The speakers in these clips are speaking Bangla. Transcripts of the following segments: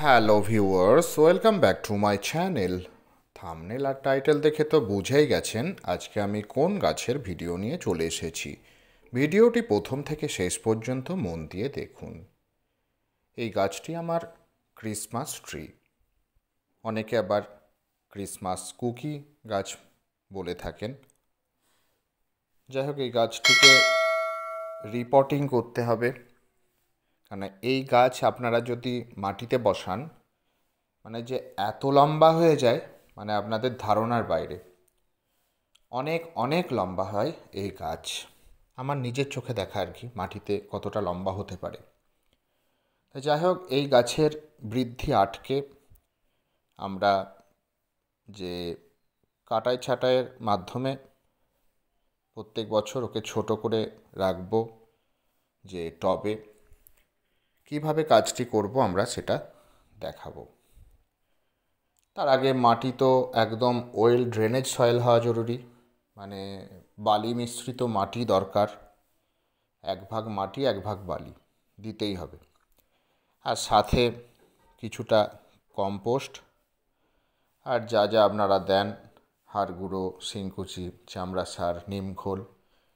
Hello viewers, welcome back to my channel. Thumbnail আর টাইটেল দেখে তো বুঝেই গেছেন আজকে আমি কোন গাছের ভিডিও নিয়ে চলে এসেছি। ভিডিওটি প্রথম থেকে শেষ পর্যন্ত মন দিয়ে দেখুন। এই গাছটি আমার ক্রিসমাস ট্রি, অনেকে আবার ক্রিসমাস কুকি গাছ বলে থাকেন। যাই হোক, এই গাছটিকে রিপোর্টিং করতে হবে, কারণ এই গাছ আপনারা যদি মাটিতে বসান মানে যে এত লম্বা হয়ে যায়, মানে আপনাদের ধারণার বাইরে। অনেক অনেক লম্বা হয় এই গাছ, আমার নিজের চোখে দেখা আর কি, মাটিতে কতটা লম্বা হতে পারে। তো যাই হোক, এই গাছের বৃদ্ধি আটকে আমরা যে কাটাই ছাঁটাইয়ের মাধ্যমে প্রত্যেক বছর ওকে ছোট করে রাখবো যে টবে। কিভাবে কাজটি করব আমরা সেটা দেখাবো। তার আগে মাটি তো একদম ওয়েল ড্রেনেজ সয়েল হওয়া জরুরি, মানে বালি মিশ্রিত মাটি দরকার। 1 ভাগ মাটি 1 ভাগ বালি দিতেই হবে, আর সাথে কিছুটা কম্পোস্ট আর যা যা আপনারা দেন, হাড় গুঁড়ো, শিংকুচি, চামড়া সার, নিমখোল,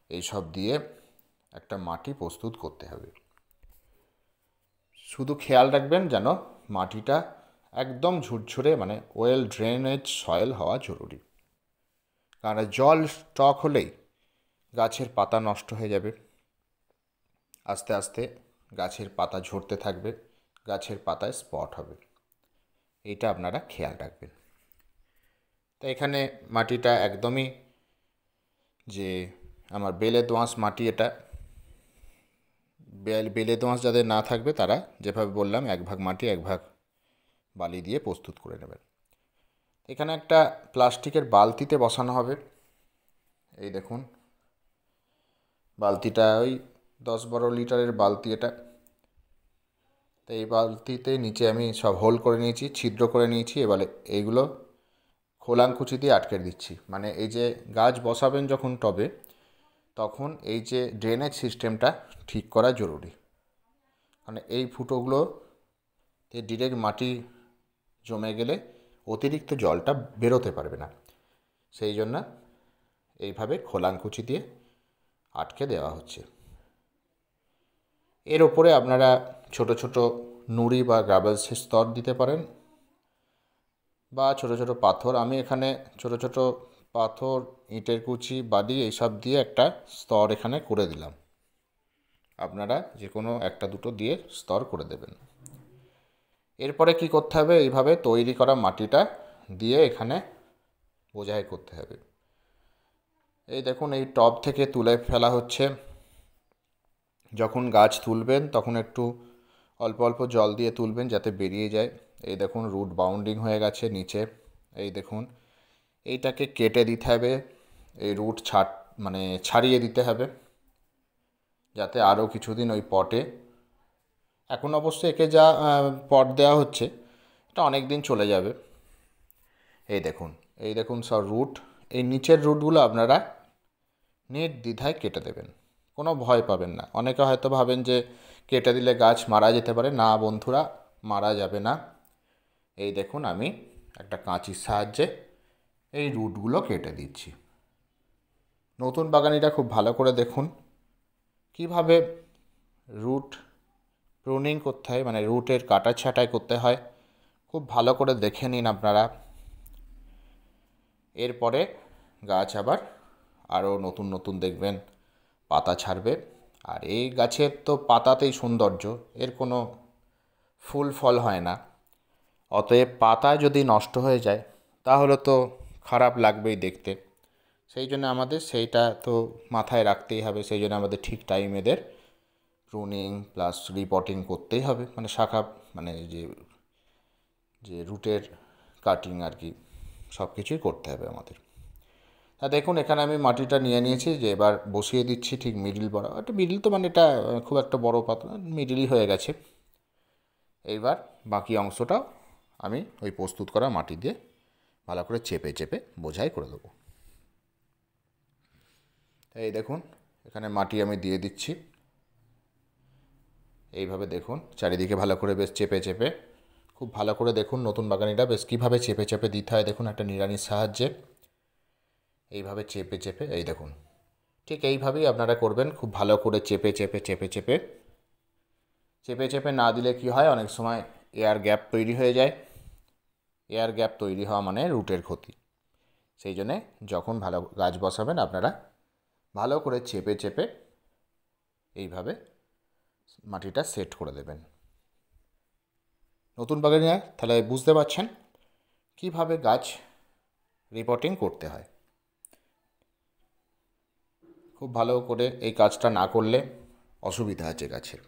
এইসব দিয়ে একটা মাটি প্রস্তুত করতে হবে। শুধু খেয়াল রাখবেন যেন মাটিটা একদম ঝুরঝুরে, মানে ওয়েল ড্রেনেজ সয়েল হওয়া জরুরি। কারণ জল স্টক হলেই গাছের পাতা নষ্ট হয়ে যাবে, আস্তে আস্তে গাছের পাতা ঝরতে থাকবে, গাছের পাতায় স্পট হবে। এইটা আপনারা খেয়াল রাখবেন। তো এখানে মাটিটা একদমই যে আমার বেলে দোআঁশ মাটি, এটা বেলে দোআঁশ যাদের না থাকবে তারা যেভাবে বললাম 1 ভাগ মাটি 1 ভাগ বালি দিয়ে প্রস্তুত করে নেবেন। এখানে একটা প্লাস্টিকের বালতিতে বসানো হবে। এই দেখুন, বালতিটা ওই 10-12 লিটারের বালতি এটা। তো এই বালতিতে নিচে আমি সব হোল করে নিয়েছি, ছিদ্র করে নিয়েছি। এবারে এইগুলো খোলাংকুচি দিয়ে আটকে দিচ্ছি। মানে এই যে গাছ বসাবেন যখন টবে, তখন এই যে ড্রেনেজ সিস্টেমটা ঠিক করা জরুরি। মানে এই ফুটোগুলোতে ডিরেক্ট মাটি জমে গেলে অতিরিক্ত জলটা বেরোতে পারবে না, সেই জন্য এইভাবে খোলাংকুচি দিয়ে আটকে দেওয়া হচ্ছে। এর ওপরে আপনারা ছোট ছোট নুড়ি বা গ্রাভেলসের স্তর দিতে পারেন, বা ছোট ছোট পাথর। আমি এখানে ছোট ছোট পাথর, ইটের কুচি, বালি এইসব দিয়ে একটা স্তর এখানে করে দিলাম। আপনারা যে কোনো একটা দুটো দিয়ে স্তর করে দেবেন। এরপরে কি করতে হবে, এইভাবে তৈরি করা মাটিটা দিয়ে এখানে বোঝাই করতে হবে। এই দেখুন, এই টব থেকে তুলে ফেলা হচ্ছে। যখন গাছ তুলবেন তখন একটু অল্প অল্প জল দিয়ে তুলবেন যাতে বেরিয়ে যায়। এই দেখুন, রুট বাউন্ডিং হয়ে গেছে নিচে। এই দেখুন, এইটাকে কেটে দিতে হবে, এই রুট মানে ছাড়িয়ে দিতে হবে, যাতে আরও কিছুদিন ওই পটে, এখন অবশ্য একে যা পট দেওয়া হচ্ছে এটা অনেক দিন চলে যাবে। এই দেখুন, এই দেখুন সব রুট, এই নিচের রুটগুলো আপনারা নির্দ্বিধায় কেটে দেবেন, কোনো ভয় পাবেন না। অনেকে হয়তো ভাবেন যে কেটে দিলে গাছ মারা যেতে পারে। না বন্ধুরা, মারা যাবে না। এই দেখুন, আমি একটা কাঁচির সাহায্যে এই রুটগুলো কেটে দিচ্ছি। নতুন বাগানিরা খুব ভালো করে দেখুন কিভাবে রুট প্রুনিং করতে হয়, মানে রুটের কাটা ছাঁটাই করতে হয়, খুব ভালো করে দেখে নিন আপনারা। এরপরে গাছ আবার আরও নতুন নতুন দেখবেন পাতা ছাড়বে। আর এই গাছের তো পাতাতেই সৌন্দর্য, এর কোনো ফুল ফল হয় না। অতএব পাতা যদি নষ্ট হয়ে যায় তাহলে তো খারাপ লাগবেই দেখতে। সেই জন্য আমাদের সেইটা তো মাথায় রাখতেই হবে। সেই জন্য আমাদের ঠিক টাইম এদের প্রুনিং প্লাস রিপোর্টিং করতেই হবে, মানে শাখা, মানে যে যে রুটের কাটিং আর কি, সব কিছুই করতে হবে আমাদের। তা দেখুন, এখানে আমি মাটিটা নিয়ে নিয়েছি, যে এবার বসিয়ে দিচ্ছি ঠিক মিডিল বরাবর। একটা মিডিল তো মানে এটা খুব একটা বড় পাতা, মিডিলই হয়ে গেছে। এইবার বাকি অংশটাও আমি ওই প্রস্তুত করা মাটি দিয়ে ভালো করে চেপে চেপে বোঝাই করে দেবো। এই দেখুন, এখানে মাটি আমি দিয়ে দিচ্ছি। এইভাবে দেখুন, চারিদিকে ভালো করে বেশ চেপে চেপে খুব ভালো করে দেখুন নতুন বাগানিটা বেশ কীভাবে চেপে চেপে দিতে হয় দেখুন, একটা নিড়ানির সাহায্যে এইভাবে চেপে চেপে, এই দেখুন ঠিক এইভাবেই আপনারা করবেন। খুব ভালো করে চেপে চেপে চেপে চেপে চেপে চেপে না দিলে কি হয়, অনেক সময় এয়ার গ্যাপ তৈরি হয়ে যায়। এয়ার গ্যাপ তৈরি হওয়া মানে রুটের ক্ষতি। সেই জন্যে যখন ভালো গাছ বসাবেন আপনারা ভালো করে চেপে চেপে এইভাবে মাটিটা সেট করে দেবেন। নতুন বাগানিরা তাহলে বুঝতে পারছেন কিভাবে গাছ রিপোর্টিং করতে হয়। খুব ভালো করে এই কাজটা না করলে অসুবিধা আছে গাছের।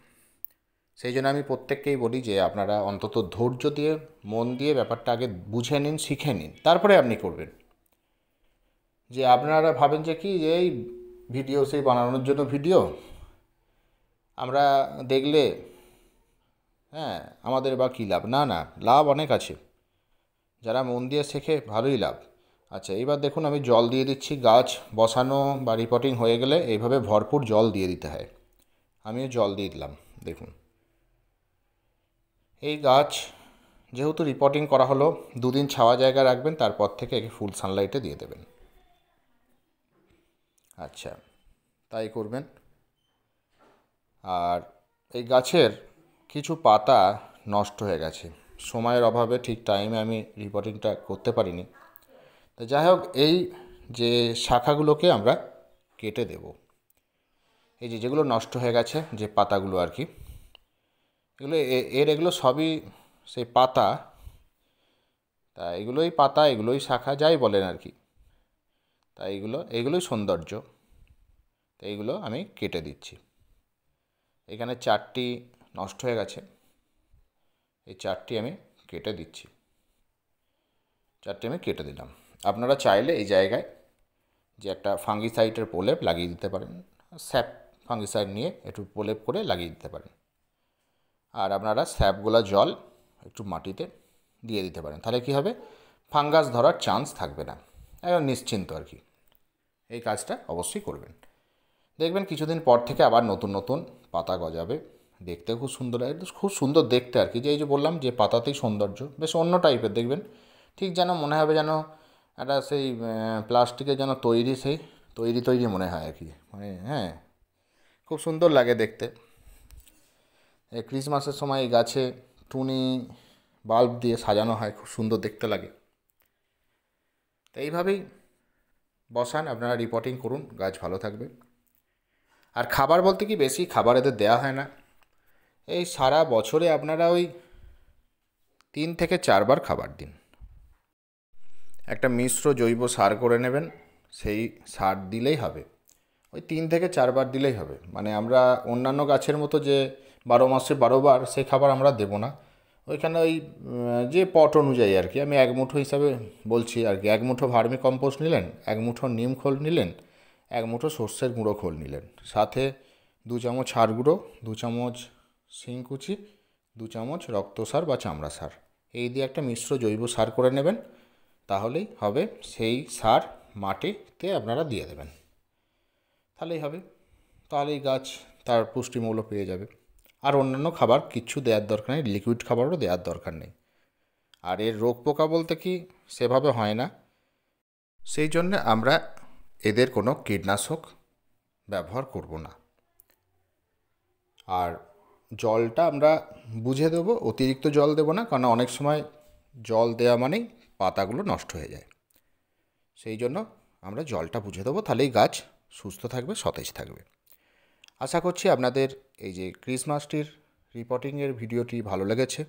সেই জন্য আমি প্রত্যেককেই বলি যে আপনারা অন্তত ধৈর্য দিয়ে মন দিয়ে ব্যাপারটা আগে বুঝে নিন, শিখে নিন, তারপরে আপনি করবেন। যে আপনারা ভাবেন যে কি এই ভিডিও সেই বানানোর জন্য ভিডিও আমরা দেখলে আমাদের বা কী লাভ, না না, লাভ অনেক আছে। যারা মন দিয়ে শেখে ভালোই লাভ। আচ্ছা, এবার দেখুন আমি জল দিয়ে দিচ্ছি। গাছ বসানো বা রিপোর্টিং হয়ে গেলে এইভাবে ভরপুর জল দিয়ে দিতে হয়। আমিও জল দিয়ে দিলাম। দেখুন এই গাছ যেহেতু রিপোর্টিং করা হলো, 2 দিন ছাওয়া জায়গা রাখবেন, তারপর থেকে একে ফুল সানলাইটে দিয়ে দেবেন। আচ্ছা, তাই করবেন। আর এই গাছের কিছু পাতা নষ্ট হয়ে গেছে, সময়ের অভাবে ঠিক টাইমে আমি রিপোর্টিংটা করতে পারিনি। তো যাই হোক, এই যে শাখাগুলোকে আমরা কেটে দেব। এই যে যেগুলো নষ্ট হয়ে গেছে যে পাতাগুলো আর কি, এগুলো সবই সেই পাতা। তা এগুলোই পাতা, এগুলোই শাখা, যাই বলেন আর কি। তা এইগুলোই সৌন্দর্য। তো এইগুলো আমি কেটে দিচ্ছি। এখানে 4টি নষ্ট হয়ে গেছে, এই 4টি আমি কেটে দিচ্ছি। 4টি আমি কেটে দিলাম। আপনারা চাইলে এই জায়গায় যে একটা ফাঙ্গিসাইডের প্রলেপ লাগিয়ে দিতে পারেন, স্যাপ ফাঙ্গিসাইড নিয়ে একটু প্রলেপ করে লাগিয়ে দিতে পারেন। আর আপনারা স্যাপগুলো জল একটু মাটিতে দিয়ে দিতে পারেন, তাহলে কী হবে, ফাঙ্গাস ধরার চান্স থাকবে না, একদম নিশ্চিন্ত আর কি। এই কাজটা অবশ্যই করবেন। দেখবেন কিছুদিন পর থেকে আবার নতুন নতুন পাতা গজাবে, দেখতে খুব সুন্দর, খুব সুন্দর দেখতে আর কি। যে এই যে বললাম যে পাতাতেই সৌন্দর্য, বেশ অন্য টাইপের দেখবেন, ঠিক যেন মনে হবে যেন একটা সেই প্লাস্টিকের যেন তৈরি মনে হয় আর কি, মানে খুব সুন্দর লাগে দেখতে। এই ক্রিসমাসের সময় এই গাছে টুনি বাল্ব দিয়ে সাজানো হয়, খুব সুন্দর দেখতে লাগে। তো এইভাবেই বসান, আপনারা রিপোর্টিং করুন, গাছ ভালো থাকবে। আর খাবার বলতে কি, বেশি খাবার এদের দেওয়া হয় না। এই সারা বছরে আপনারা ওই 3 থেকে 4 বার খাবার দিন। একটা মিশ্র জৈব সার করে নেবেন, সেই সার দিলেই হবে। ওই 3 থেকে 4 বার দিলেই হবে। মানে আমরা অন্যান্য গাছের মতো যে 12 মাসে 12 বার সেই খাবার আমরা দেবো না। ওইখানে ওই যে পট অনুযায়ী আর কি, আমি 1 মুঠো হিসাবে বলছি আর কি। 1 মুঠো ভার্মি কম্পোস্ট নিলেন, 1 মুঠো নিম খোল নিলেন, 1 মুঠো সর্ষের গুঁড়ো খোল নিলেন, সাথে 2 চামচ হাড় গুঁড়ো, 2 চামচ শিংকুচি, 2 চামচ রক্তসার বা চামড়া সার, এই দিয়ে একটা মিশ্র জৈব সার করে নেবেন। তাহলেই হবে। সেই সার মাটিতে আপনারা দিয়ে দেবেন, তাহলেই হবে। তাহলেই গাছ তার পুষ্টিমূল্য পেয়ে যাবে। আর অন্যান্য খাবার কিচ্ছু দেওয়ার দরকার নেই, লিকুইড খাবারও দেওয়ার দরকার নেই। আর এর রোগ পোকা বলতে কি সেভাবে হয় না, সেই জন্য আমরা এদের কোনো কীটনাশক ব্যবহার করব না। আর জলটা আমরা বুঝে দেবো, অতিরিক্ত জল দেবো না, কারণ অনেক সময় জল দেওয়া মানেই পাতাগুলো নষ্ট হয়ে যায়। সেই জন্য আমরা জলটা বুঝে দেবো, তাহলেই গাছ সুস্থ থাকবে, সতেজ থাকবে। আশা করছি আপনাদের এই যে ক্রিসমাস ট্রির রিপোর্টিংয়ের ভিডিওটি ভালো লেগেছে।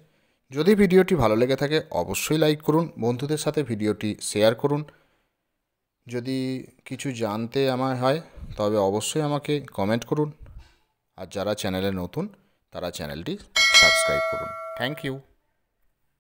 যদি ভিডিওটি ভালো লেগে থাকে অবশ্যই লাইক করুন, বন্ধুদের সাথে ভিডিওটি শেয়ার করুন। যদি কিছু জানতে আমার হয় তবে অবশ্যই আমাকে কমেন্ট করুন। আর যারা চ্যানেলে নতুন তারা চ্যানেলটি সাবস্ক্রাইব করুন। Thank you.